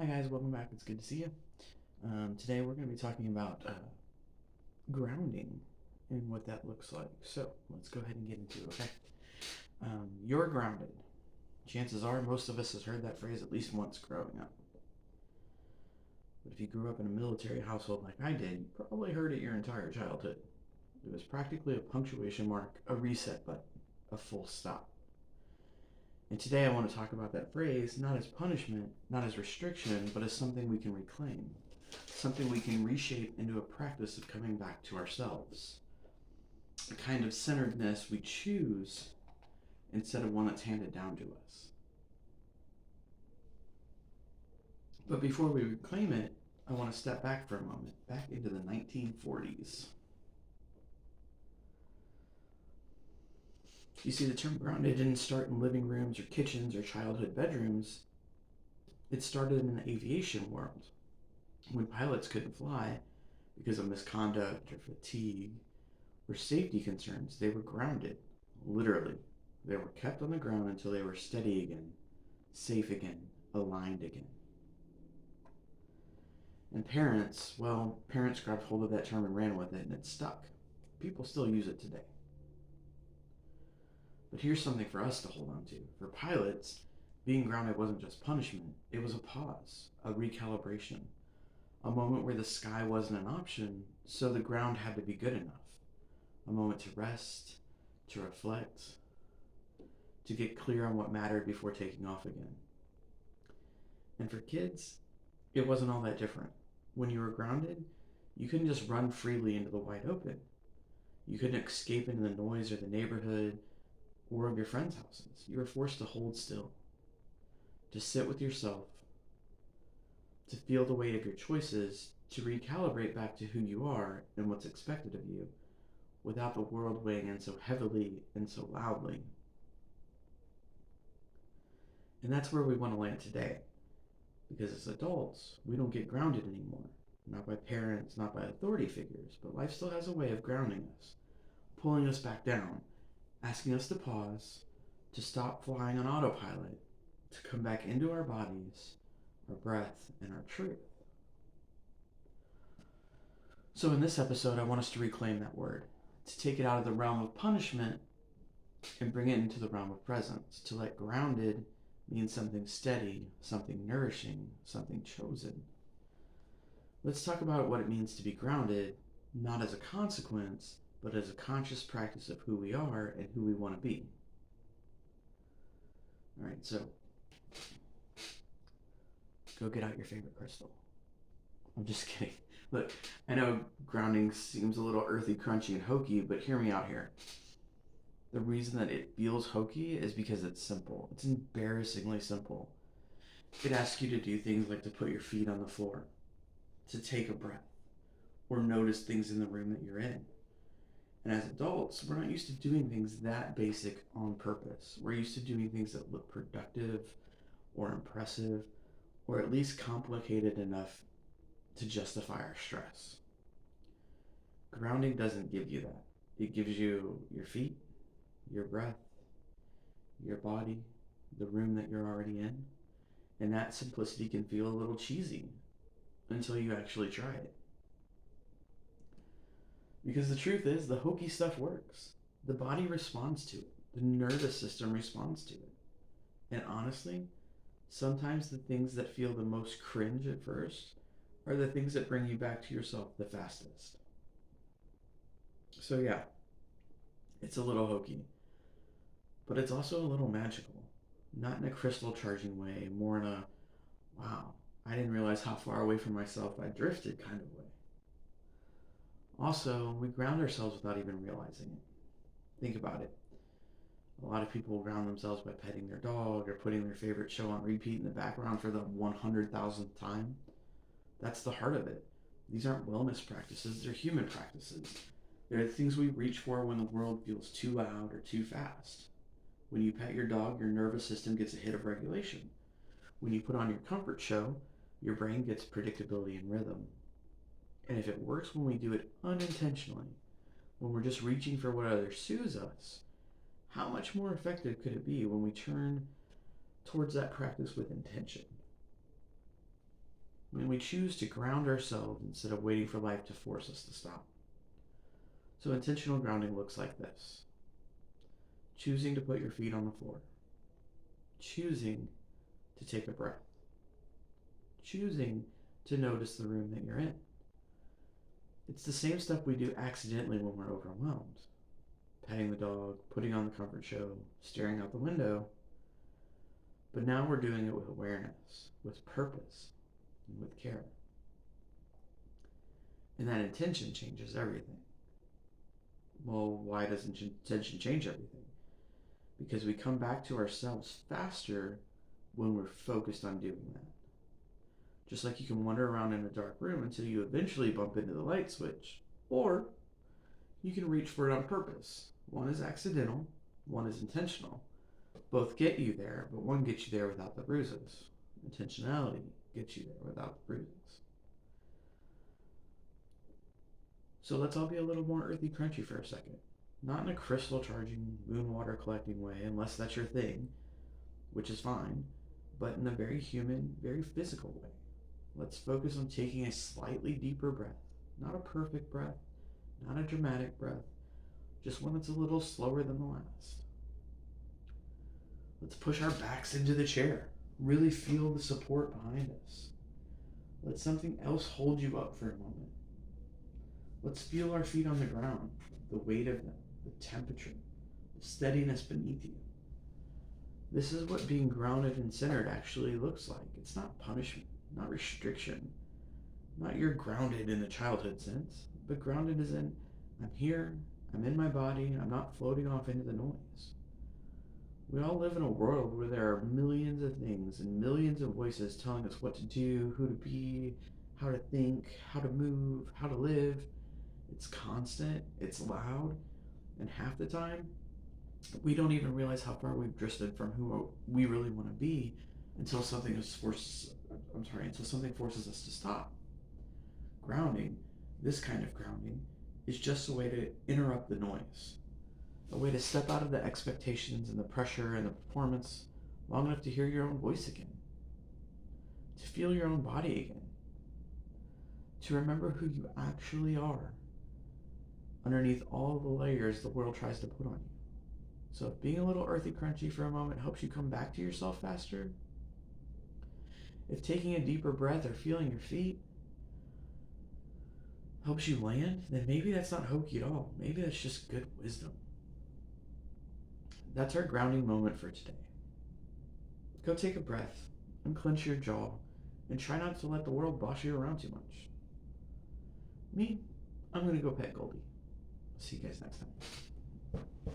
Hi guys, welcome back. It's good to see you. Today we're going to be talking about grounding and what that looks like. So let's go ahead and get into it, okay? You're grounded. Chances are most of us has heard that phrase at least once growing up. But if you grew up in a military household like I did, you probably heard it your entire childhood. It was practically a punctuation mark, a reset button, a full stop. And today I want to talk about that phrase not as punishment, not as restriction, but as something we can reclaim, something we can reshape into a practice of coming back to ourselves, a kind of centeredness we choose instead of one that's handed down to us. But before we reclaim it, I want to step back for a moment, back into the 1940s. You see, the term grounded didn't start in living rooms or kitchens or childhood bedrooms. It started in the aviation world. When pilots couldn't fly because of misconduct or fatigue or safety concerns, they were grounded. Literally. They were kept on the ground until they were steady again, safe again, aligned again. And parents, well, parents grabbed hold of that term and ran with it, and it stuck. People still use it today. But here's something for us to hold on to. For pilots, being grounded wasn't just punishment, it was a pause, a recalibration, a moment where the sky wasn't an option, so the ground had to be good enough. A moment to rest, to reflect, to get clear on what mattered before taking off again. And for kids, it wasn't all that different. When you were grounded, you couldn't just run freely into the wide open. You couldn't escape into the noise or the neighborhood or of your friends' houses. You were forced to hold still, to sit with yourself, to feel the weight of your choices, to recalibrate back to who you are and what's expected of you without the world weighing in so heavily and so loudly. And that's where we want to land today. Because as adults, we don't get grounded anymore. Not by parents, not by authority figures, but life still has a way of grounding us, pulling us back down, asking us to pause, to stop flying on autopilot, to come back into our bodies, our breath, and our truth. So in this episode, I want us to reclaim that word, to take it out of the realm of punishment and bring it into the realm of presence, to let grounded mean something steady, something nourishing, something chosen. Let's talk about what it means to be grounded, not as a consequence, but as a conscious practice of who we are and who we want to be. All right, so go get out your favorite crystal. I'm just kidding. Look, I know grounding seems a little earthy, crunchy, and hokey, but hear me out here. The reason that it feels hokey is because it's simple. It's embarrassingly simple. It asks you to do things like to put your feet on the floor, to take a breath, or notice things in the room that you're in. And as adults, we're not used to doing things that basic on purpose. We're used to doing things that look productive or impressive, or at least complicated enough to justify our stress. Grounding doesn't give you that. It gives you your feet, your breath, your body, the room that you're already in. And that simplicity can feel a little cheesy until you actually try it. Because the truth is, the hokey stuff works. The body responds to it, the nervous system responds to it. And honestly, sometimes the things that feel the most cringe at first are the things that bring you back to yourself the fastest. So, yeah, it's a little hokey, but it's also a little magical. Not in a crystal charging way, more in a, wow, I didn't realize how far away from myself I drifted kind of way. Also, we ground ourselves without even realizing it. Think about it. A lot of people ground themselves by petting their dog or putting their favorite show on repeat in the background for the 100,000th time. That's the heart of it. These aren't wellness practices, they're human practices. They're the things we reach for when the world feels too loud or too fast. When you pet your dog, your nervous system gets a hit of regulation. When you put on your comfort show, your brain gets predictability and rhythm. And if it works when we do it unintentionally, when we're just reaching for what others soothes us, how much more effective could it be when we turn towards that practice with intention? when we choose to ground ourselves instead of waiting for life to force us to stop. So intentional grounding looks like this: choosing to put your feet on the floor, choosing to take a breath, choosing to notice the room that you're in. It's the same stuff we do accidentally when we're overwhelmed. Petting the dog, putting on the comfort show, staring out the window. But now we're doing it with awareness, with purpose, and with care. And that intention changes everything. Well, why does intention change everything? Because we come back to ourselves faster when we're focused on doing that. Just like you can wander around in a dark room until you eventually bump into the light switch, or you can reach for it on purpose. One is accidental, one is intentional. Both get you there, but one gets you there without the bruises. Intentionality gets you there without the bruises. So let's all be a little more earthy crunchy for a second. Not in a crystal charging, moon water collecting way, unless that's your thing, which is fine, but in a very human, very physical way. Let's focus on taking a slightly deeper breath. Not a perfect breath, not a dramatic breath, just one that's a little slower than the last. Let's push our backs into the chair. Really feel the support behind us. Let something else hold you up for a moment. Let's feel our feet on the ground, the weight of them, the temperature, the steadiness beneath you. This is what being grounded and centered actually looks like. It's not punishment, not restriction, not you're grounded in the childhood sense, but grounded as in, I'm here, I'm in my body, I'm not floating off into the noise. We all live in a world where there are millions of things and millions of voices telling us what to do, who to be, how to think, how to move, how to live. It's constant, it's loud, and half the time, we don't even realize how far we've drifted from who we really want to be until something forces us to stop. Grounding, this kind of grounding, is just a way to interrupt the noise. A way to step out of the expectations and the pressure and the performance long enough to hear your own voice again. To feel your own body again. To remember who you actually are underneath all the layers the world tries to put on you. So if being a little earthy crunchy for a moment helps you come back to yourself faster, if taking a deeper breath or feeling your feet helps you land, then maybe that's not hokey at all. Maybe that's just good wisdom. That's our grounding moment for today. Go take a breath, unclench your jaw, and try not to let the world boss you around too much. Me, I'm gonna go pet Goldie. See you guys next time.